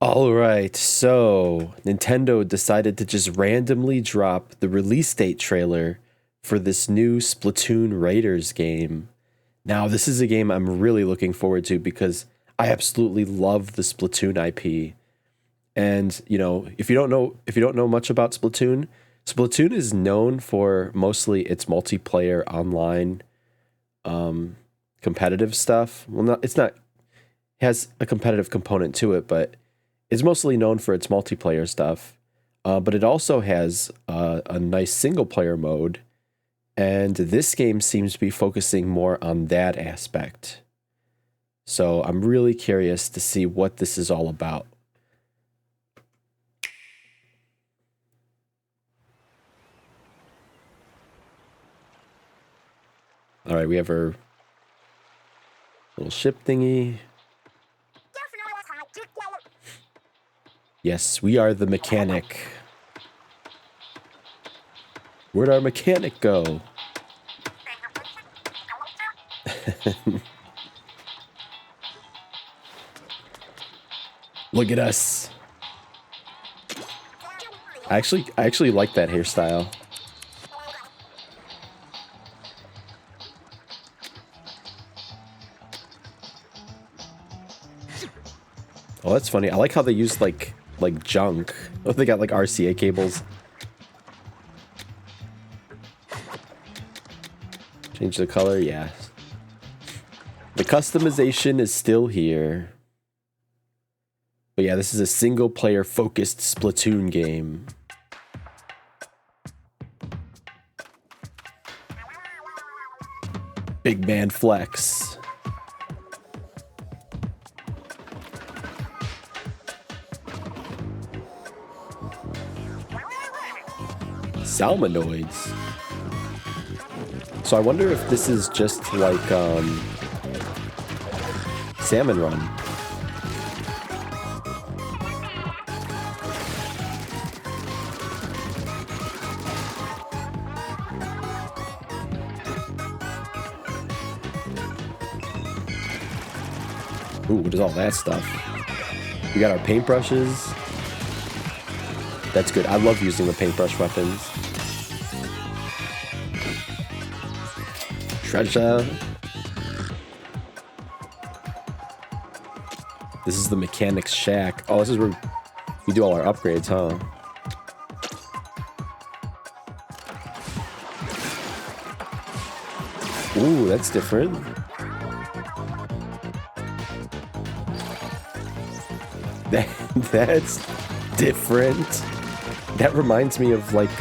All right, so Nintendo decided to just randomly drop the release date trailer for this new Splatoon Raiders game. Now, this is a game I'm really looking forward to because I absolutely love the Splatoon IP. And, if you don't know much about Splatoon, Splatoon is known for mostly its multiplayer online competitive stuff. Well, it's not has a competitive component to it, but it's mostly known for its multiplayer stuff. But it also has a nice single player mode, and this game seems to be focusing more on that aspect. So I'm really curious to see what this is all about. All right, we have our little ship thingy. Yes, we are the mechanic. Where'd our mechanic go? Look at us. I actually like that hairstyle. Oh, that's funny. I like how they use like junk. Oh, they got like RCA cables. Change the color, yeah. The customization is still here. But yeah, this is a single player focused Splatoon game. Big man flex. Salmonoids. So I wonder if this is just like Salmon Run. Ooh, what is all that stuff? We got our paintbrushes. That's good. I love using the paintbrush weapons. Treasure. This is the mechanic's shack. Oh, this is where we do all our upgrades, huh? Ooh, that's different. That's different. That reminds me of like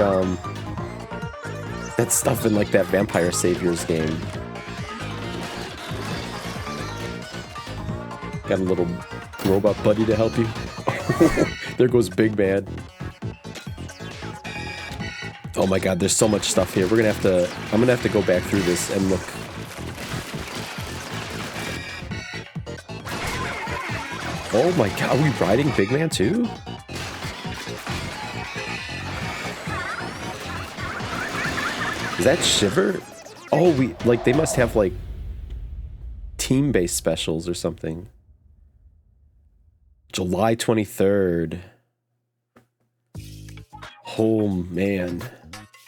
that stuff in like that Vampire Saviors game. Got a little robot buddy to help you. There goes Big Man. Oh my god, there's so much stuff here. I'm gonna have to go back through this and look. Oh my god, are we riding Big Man too? Is that Shiver? Oh, they must have like team-based specials or something. July 23rd. Oh man.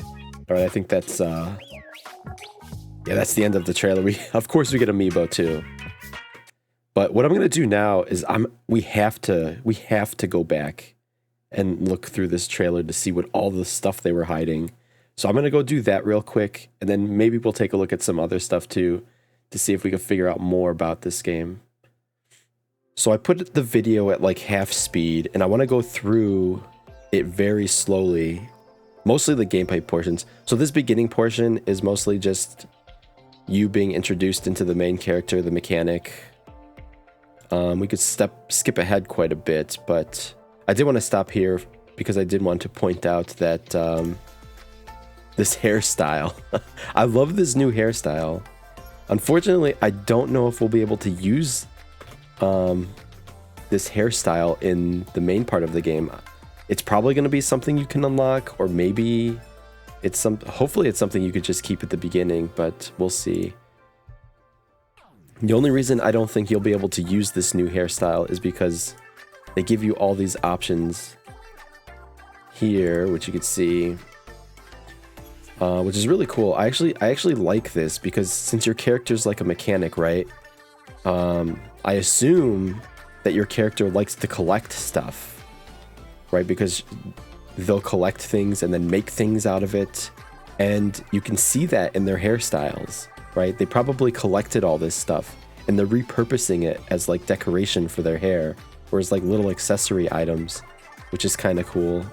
All right, I think that's yeah, that's the end of the trailer. Of course we get Amiibo too. But what I'm gonna do now is we have to go back and look through this trailer to see what all the stuff they were hiding. So I'm gonna go do that real quick, and then maybe we'll take a look at some other stuff too to see if we can figure out more about this game. So I put the video at like half speed, and I want to go through it very slowly, mostly the gameplay portions. So this beginning portion is mostly just you being introduced into the main character, the mechanic. We could skip ahead quite a bit, but I did want to stop here because I did want to point out that this hairstyle. I love this new hairstyle. Unfortunately, I don't know if we'll be able to use this hairstyle in the main part of the game. It's probably going to be something you can unlock, or maybe hopefully it's something you could just keep at the beginning, but we'll see. The only reason I don't think you'll be able to use this new hairstyle is because they give you all these options here, which you could see, which is really cool. I actually like this because since your character's like a mechanic, right? I assume that your character likes to collect stuff, right? Because they'll collect things and then make things out of it. And you can see that in their hairstyles, right? They probably collected all this stuff and they're repurposing it as like decoration for their hair, or as like little accessory items, which is kind of cool.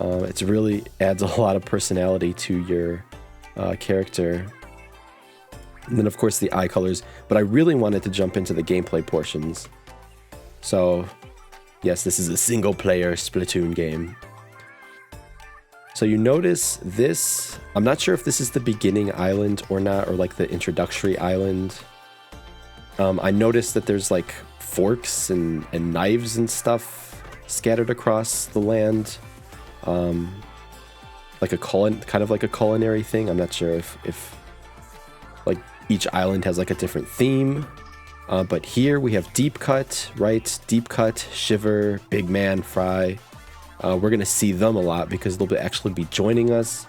It really adds a lot of personality to your character. And then of course the eye colors, but I really wanted to jump into the gameplay portions. So yes, this is a single player Splatoon game. So you notice this, I'm not sure if this is the beginning island or not, or like the introductory island. I noticed that there's like forks and knives and stuff scattered across the land. Like kind of like a culinary thing. I'm not sure if like each island has like a different theme. But here we have deep cut, right? Deep cut, shiver, big man, fry. We're gonna see them a lot because they'll actually be joining us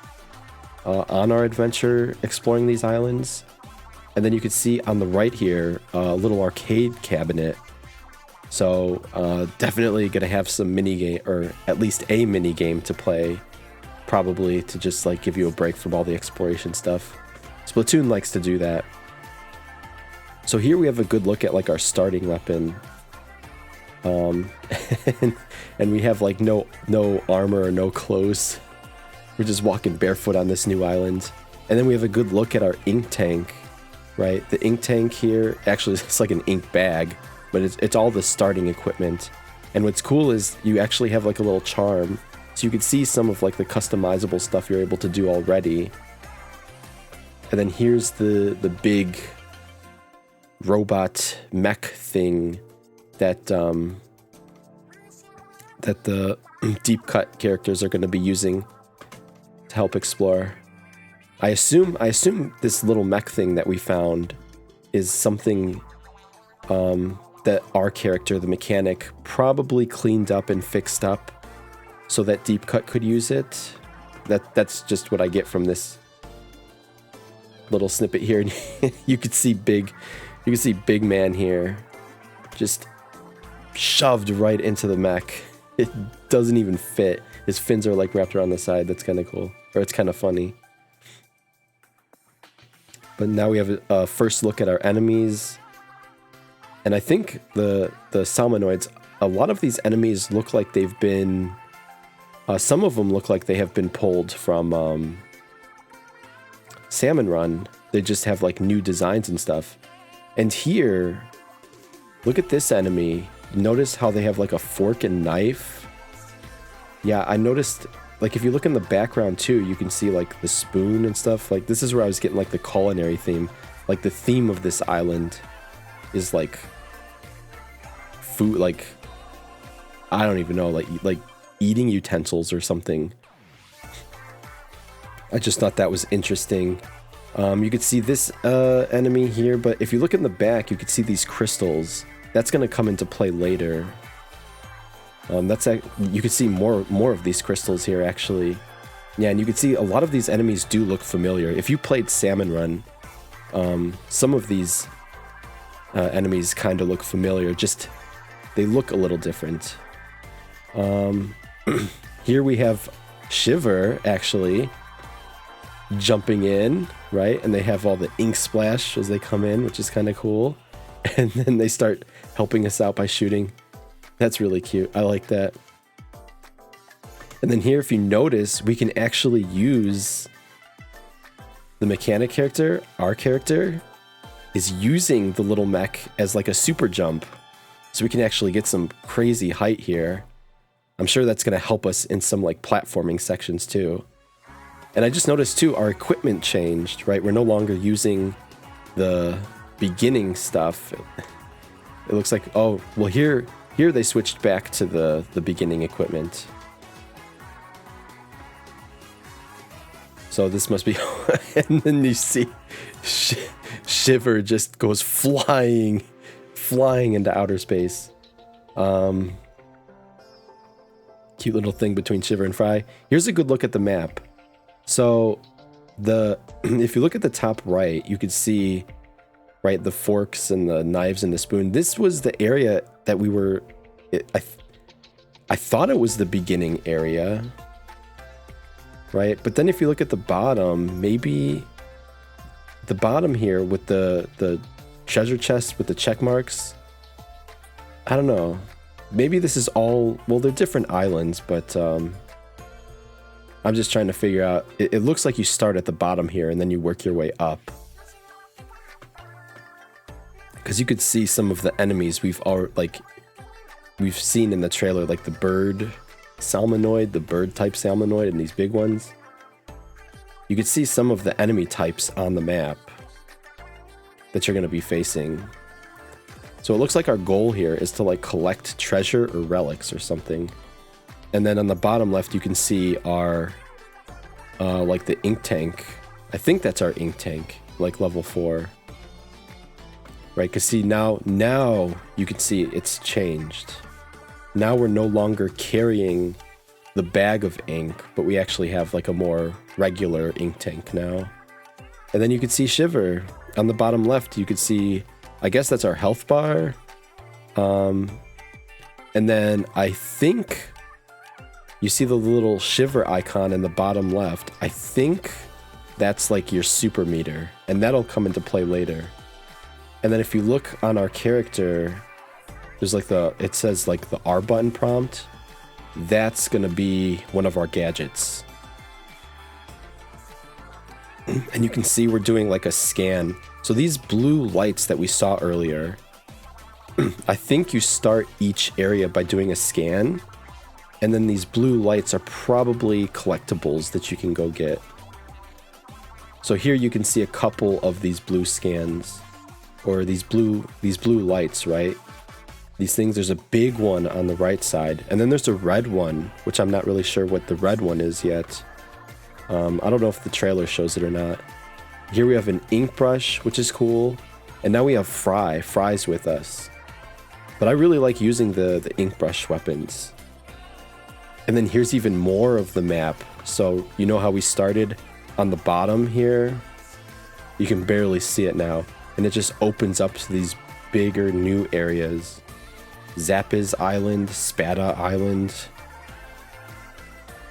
on our adventure exploring these islands. And then you can see on the right here a little arcade cabinet. So definitely gonna have some mini game, or at least a mini game to play, probably to just like give you a break from all the exploration stuff. Splatoon likes to do that. So here we have a good look at like our starting weapon. And we have like no armor or no clothes. We're just walking barefoot on this new island. And then we have a good look at our ink tank, right? The ink tank here, actually it's like an ink bag, but it's all the starting equipment. And what's cool is you actually have like a little charm, so you can see some of like the customizable stuff you're able to do already. And then here's the big robot mech thing that that the deep cut characters are going to be using to help explore. I assume this little mech thing that we found is something that our character, the mechanic, probably cleaned up and fixed up so that deep cut could use it. That's just what I get from this little snippet here. You could see big man here just shoved right into the mech. It doesn't even fit. His fins are like wrapped around the side. That's kind of cool, or it's kind of funny. But now we have a first look at our enemies. And I think the salmonoids, a lot of these enemies look like they've been, some of them look like they have been pulled from Salmon Run. They just have like new designs and stuff. And here, look at this enemy. Notice how they have like a fork and knife. Yeah, I noticed, like if you look in the background too, you can see like the spoon and stuff. Like this is where I was getting like the culinary theme. Like the theme of this island is like food, like I don't even know, like eating utensils or something. I just thought that was interesting. You could see this enemy here, but if you look in the back, you could see these crystals. That's going to come into play later. You can see more of these crystals here, actually. Yeah, and you can see a lot of these enemies do look familiar. If you played Salmon Run, some of these enemies kind of look familiar. Just they look a little different. Here we have Shiver, actually, jumping in, right? And they have all the ink splash as they come in, which is kind of cool. And then they start helping us out by shooting. That's really cute. I like that. And then here, if you notice, we can actually use the mechanic character. Our character is using the little mech as like a super jump. So we can actually get some crazy height here. I'm sure that's going to help us in some like platforming sections too. And I just noticed too, our equipment changed, right? We're no longer using the beginning stuff. It looks like, oh, well here they switched back to the beginning equipment. So this must be, and then you see Shiver just goes flying into outer space. Cute little thing between Shiver and Fry. Here's a good look at the map. So if you look at the top right, you could see, right, the forks and the knives and the spoon. This was the area that we were, I thought it was the beginning area, right? But then if you look at the bottom, maybe the bottom here with the treasure chest with the check marks, I don't know. Maybe this is all, well, they're different islands, but I'm just trying to figure out. It looks like you start at the bottom here and then you work your way up. Because you could see some of the enemies we've seen in the trailer, like the bird salmonoid, the bird type salmonoid, and these big ones. You could see some of the enemy types on the map that you're going to be facing. So it looks like our goal here is to like collect treasure or relics or something. And then on the bottom left, you can see our, like the ink tank. I think that's our ink tank, like level 4. Right, because see, now you can see it's changed. Now we're no longer carrying the bag of ink, but we actually have like a more regular ink tank now. And then you can see Shiver. On the bottom left, you could see, I guess that's our health bar. And then I think you see the little Shiver icon in the bottom left. I think that's like your super meter, and that'll come into play later. And then if you look on our character, there's like it says like the R button prompt. That's gonna be one of our gadgets. And you can see we're doing like a scan. So these blue lights that we saw earlier, I think you start each area by doing a scan. And then these blue lights are probably collectibles that you can go get. So here you can see a couple of these blue scans. Or these blue lights, right? These things, there's a big one on the right side. And then there's a red one, which I'm not really sure what the red one is yet. I don't know if the trailer shows it or not. Here we have an ink brush, which is cool. And now we have Fry's with us. But I really like using the ink brush weapons. And then here's even more of the map. So you know how we started on the bottom here? You can barely see it now. And it just opens up to these bigger new areas. Zappiz Island, Spada Island.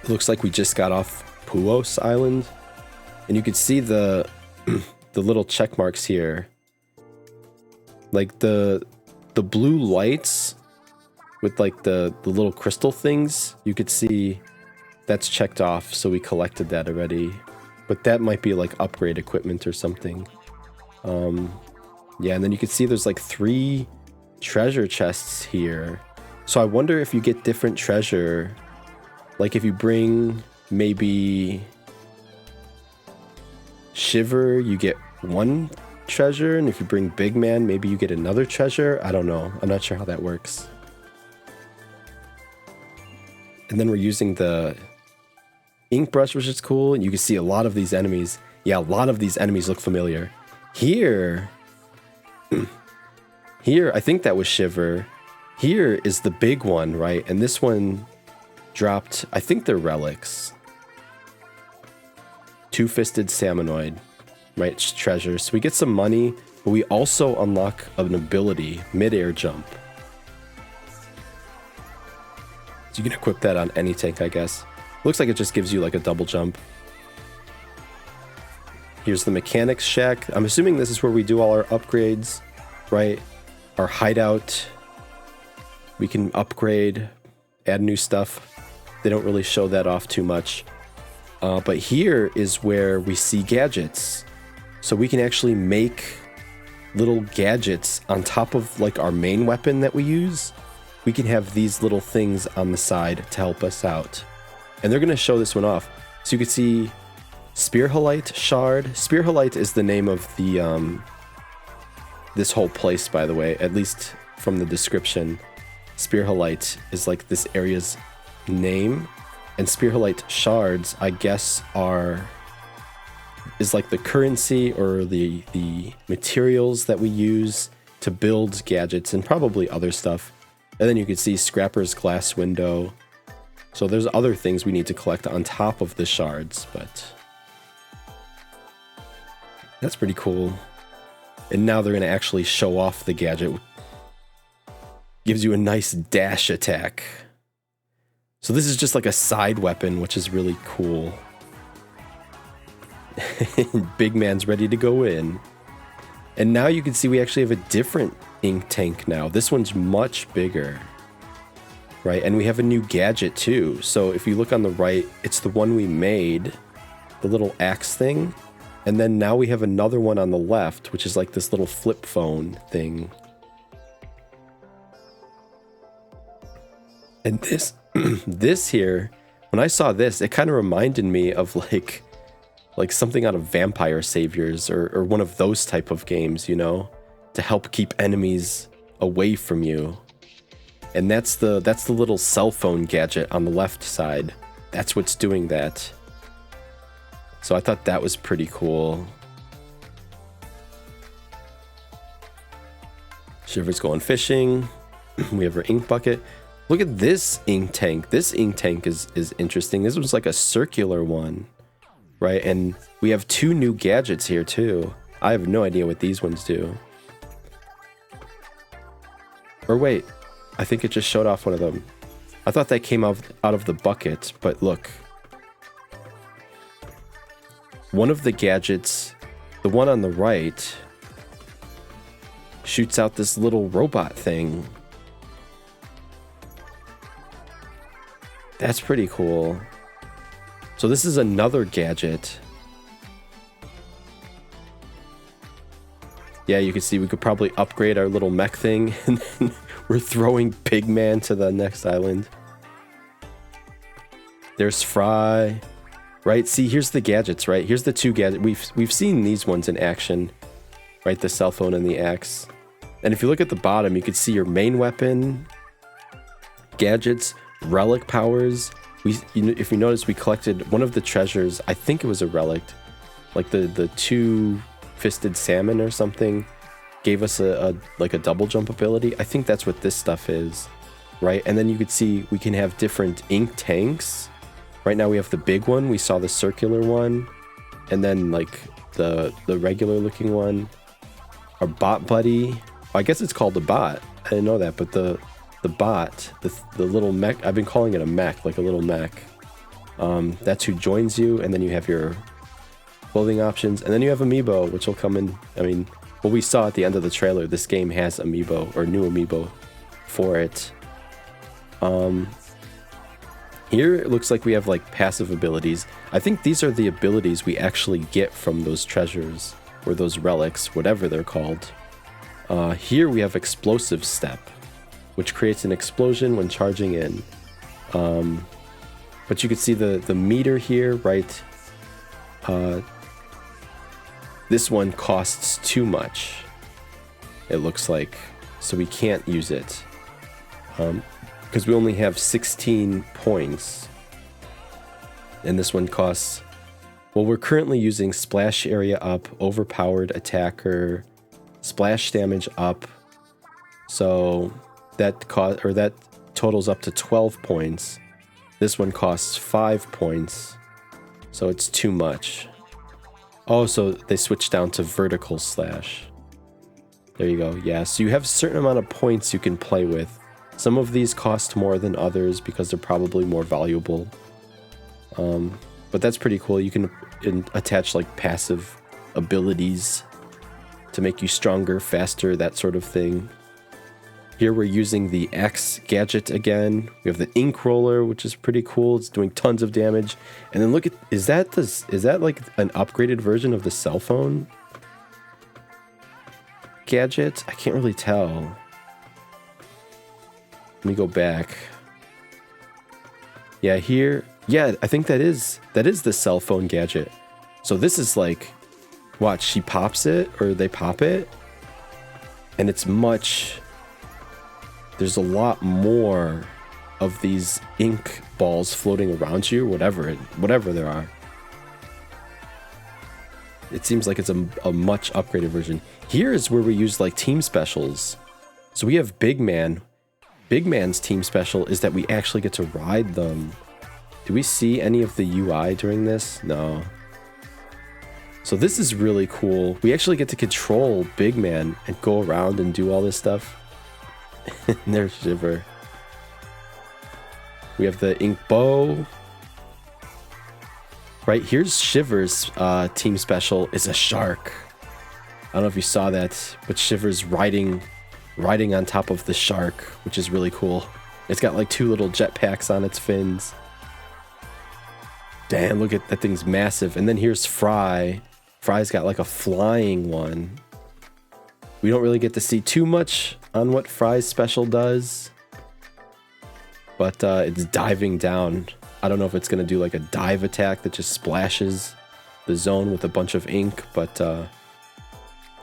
It looks like we just got off Puos Island. And you can see the little check marks here. Like the blue lights with like the little crystal things, you could see that's checked off, so we collected that already. But that might be like upgrade equipment or something. Yeah, and then you can see there's like 3 treasure chests here. So I wonder if you get different treasure. Like if you bring maybe Shiver, you get 1 treasure. And if you bring Big Man, maybe you get another treasure. I don't know. I'm not sure how that works. And then we're using the ink brush, which is cool. And you can see a lot of these enemies. Yeah, a lot of these enemies look familiar. Here, I think that was Shiver. Here is the big one, right? And this one dropped, I think they're relics. Two-fisted salmonoid, right? Treasure. So we get some money, but we also unlock an ability, mid-air jump. So you can equip that on any tank, I guess. Looks like it just gives you like a double jump. Here's the mechanics shack. I'm assuming this is where we do all our upgrades, right? Our hideout. We can upgrade, add new stuff. They don't really show that off too much. But here is where we see gadgets. So we can actually make little gadgets on top of like our main weapon that we use. We can have these little things on the side to help us out. And they're going to show this one off. So you can see Spearhalite Shard. Spearhalite is the name of the this whole place, by the way, at least from the description. Spearhalite is like this area's name. And Spearhalite Shards, I guess, is like the currency or the materials that we use to build gadgets and probably other stuff. And then you can see Scrapper's glass window. So there's other things we need to collect on top of the shards, but that's pretty cool. And now they're going to actually show off the gadget. Gives you a nice dash attack. So this is just like a side weapon, which is really cool. Big man's ready to go in. And now you can see we actually have a different ink tank now. This one's much bigger. Right, and we have a new gadget too. So if you look on the right, it's the one we made, the little axe thing. And then now we have another one on the left, which is like this little flip phone thing. And this, this here, when I saw this, it kind of reminded me of like something out of Vampire Saviors or one of those type of games, you know, to help keep enemies away from you. And that's the little cell phone gadget on the left side. That's what's doing that. So I thought that was pretty cool. Shiver's going fishing. We have our ink bucket. Look at this ink tank. This ink tank is interesting. This was like a circular one, right? And we have two new gadgets here too. I have no idea what these ones do. Or wait. I think it just showed off one of them. I thought that came out of the bucket, but look. One of the gadgets, the one on the right, shoots out this little robot thing. That's pretty cool. So this is another gadget. Yeah, you can see we could probably upgrade our little mech thing, and then we're throwing Pigman to the next island. There's Fry, right? See, here's the gadgets, right? Here's the two gadgets. We've seen these ones in action, right? The cell phone and the axe. And if you look at the bottom, you can see your main weapon, gadgets, relic powers. If you notice, we collected one of the treasures. I think it was a relic, like the two-fisted salmon or something. Gave us a double jump ability. I think that's what this stuff is, right? And then you could see we can have different ink tanks. Right now we have the big one. We saw the circular one, and then like the regular looking one. Our bot buddy. I guess it's called a bot. I didn't know that, but the bot, the little mech. I've been calling it a mech, like a little mech. That's who joins you, and then you have your clothing options, and then you have amiibo, which will come in. I mean, what we saw at the end of the trailer, this game has amiibo or new amiibo for it. Here it looks like we have like passive abilities. I think these are the abilities we actually get from those treasures or those relics, whatever they're called. Here we have explosive step, which creates an explosion when charging in. But you can see the meter here, right? This one costs too much, it looks like, so we can't use it. Because we only have 16 points. And this one costs... Well, we're currently using splash area up, overpowered attacker, splash damage up. So that totals up to 12 points. This one costs 5 points. So it's too much. Oh, so they switched down to vertical slash. There you go. Yeah, so you have a certain amount of points you can play with. Some of these cost more than others because they're probably more valuable. But that's pretty cool. You can attach like passive abilities to make you stronger, faster, that sort of thing. Here we're using the X gadget again. We have the ink roller, which is pretty cool. It's doing tons of damage. And then look at, is that like an upgraded version of the cell phone gadget? I can't really tell. Let me go back. Yeah, here. Yeah, I think that is the cell phone gadget. So this is like, watch, she pops it, or they pop it, and it's much... There's a lot more of these ink balls floating around you, whatever there are. It seems like it's a much upgraded version. Here is where we use like team specials. So we have Big Man, Big Man's team special is that we actually get to ride them. Do we see any of the UI during this? No. So this is really cool. We actually get to control Big Man and go around and do all this stuff. And there's Shiver. We have the Ink Bow. Right, here's Shiver's team special is a shark. I don't know if you saw that, but Shiver's riding on top of the shark, which is really cool. It's got like 2 little jetpacks on its fins. Damn, look at that thing's massive. And then here's Fry. Fry's got like a flying one. We don't really get to see too much on what Fry's special does, but it's diving down. I don't know if it's going to do like a dive attack that just splashes the zone with a bunch of ink, but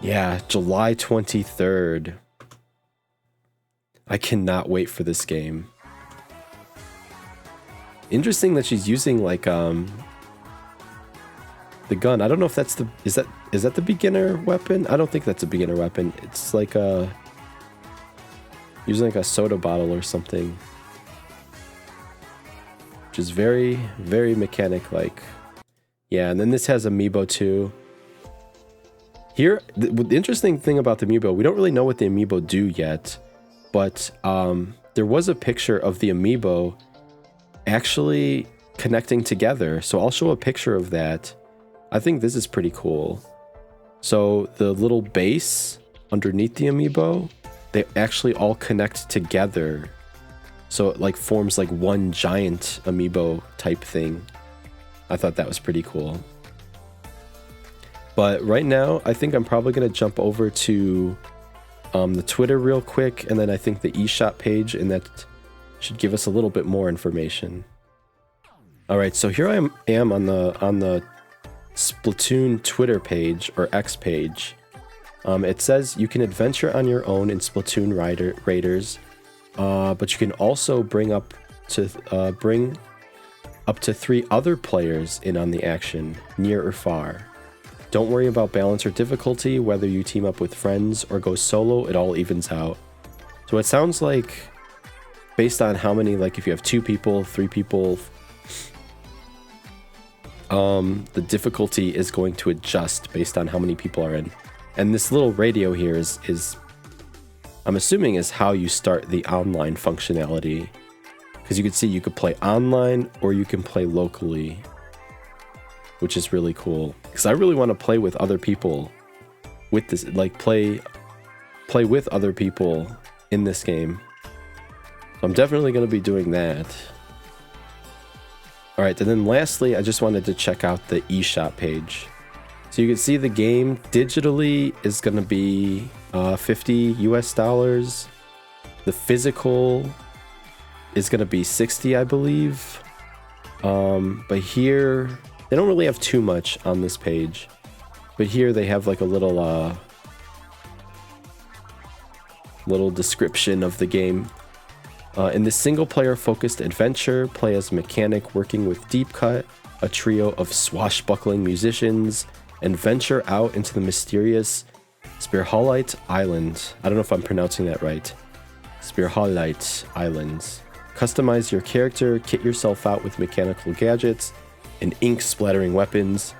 yeah, July 23rd. I cannot wait for this game. Interesting that she's using like the gun. I don't know if that's the is that the beginner weapon? I don't think that's a beginner weapon. It's like using like a soda bottle or something. Which is very, very mechanic-like. Yeah, and then this has amiibo too. Here, the interesting thing about the amiibo, we don't really know what the amiibo do yet, but there was a picture of the amiibo actually connecting together. So I'll show a picture of that. I think this is pretty cool. So the little base underneath the amiibo, they actually all connect together. So it like forms like one giant amiibo type thing. I thought that was pretty cool. But right now, I think I'm probably going to jump over to the Twitter real quick, and then I think the eShop page, and that should give us a little bit more information. All right, so here I am on the Splatoon Twitter page, or X page. It says you can adventure on your own in Splatoon Raiders, but you can also bring up to 3 other players in on the action, near or far. Don't worry about balance or difficulty, whether you team up with friends or go solo, it all evens out. So it sounds like, based on how many, like if you have 2 people, 3 people, the difficulty is going to adjust based on how many people are in. And this little radio here is I'm assuming is how you start the online functionality. Because you can see you could play online or you can play locally, which is really cool. Because I really want to play with other people with this, like play with other people in this game. So I'm definitely going to be doing that. All right, and then lastly, I just wanted to check out the eShop page. So you can see the game digitally is going to be $50 US. The physical is going to be 60, I believe. But here, they don't really have too much on this page. But here they have like a little description of the game. In this single-player focused adventure, play as a mechanic working with Deep Cut, a trio of swashbuckling musicians, and venture out into the mysterious Spearholite Island. I don't know if I'm pronouncing that right. Spearholite Islands. Customize your character, kit yourself out with mechanical gadgets and ink-splattering weapons.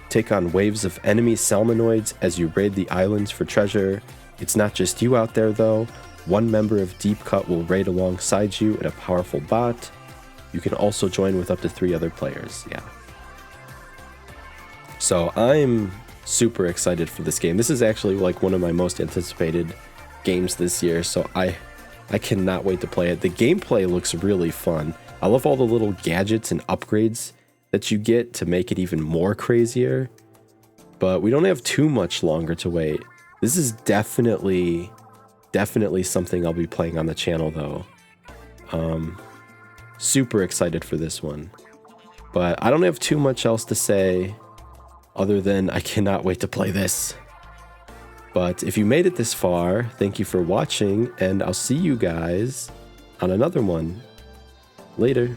Take on waves of enemy salmonoids as you raid the islands for treasure. It's not just you out there, though. One member of Deep Cut will raid alongside you in a powerful bot. You can also join with up to 3 other players. Yeah. So I'm super excited for this game. This is actually like one of my most anticipated games this year, so I cannot wait to play it. The gameplay looks really fun. I love all the little gadgets and upgrades that you get to make it even more crazier. But we don't have too much longer to wait. This is definitely something I'll be playing on the channel, though. Super excited for this one. But I don't have too much else to say other than I cannot wait to play this. But if you made it this far, thank you for watching, and I'll see you guys on another one. Later.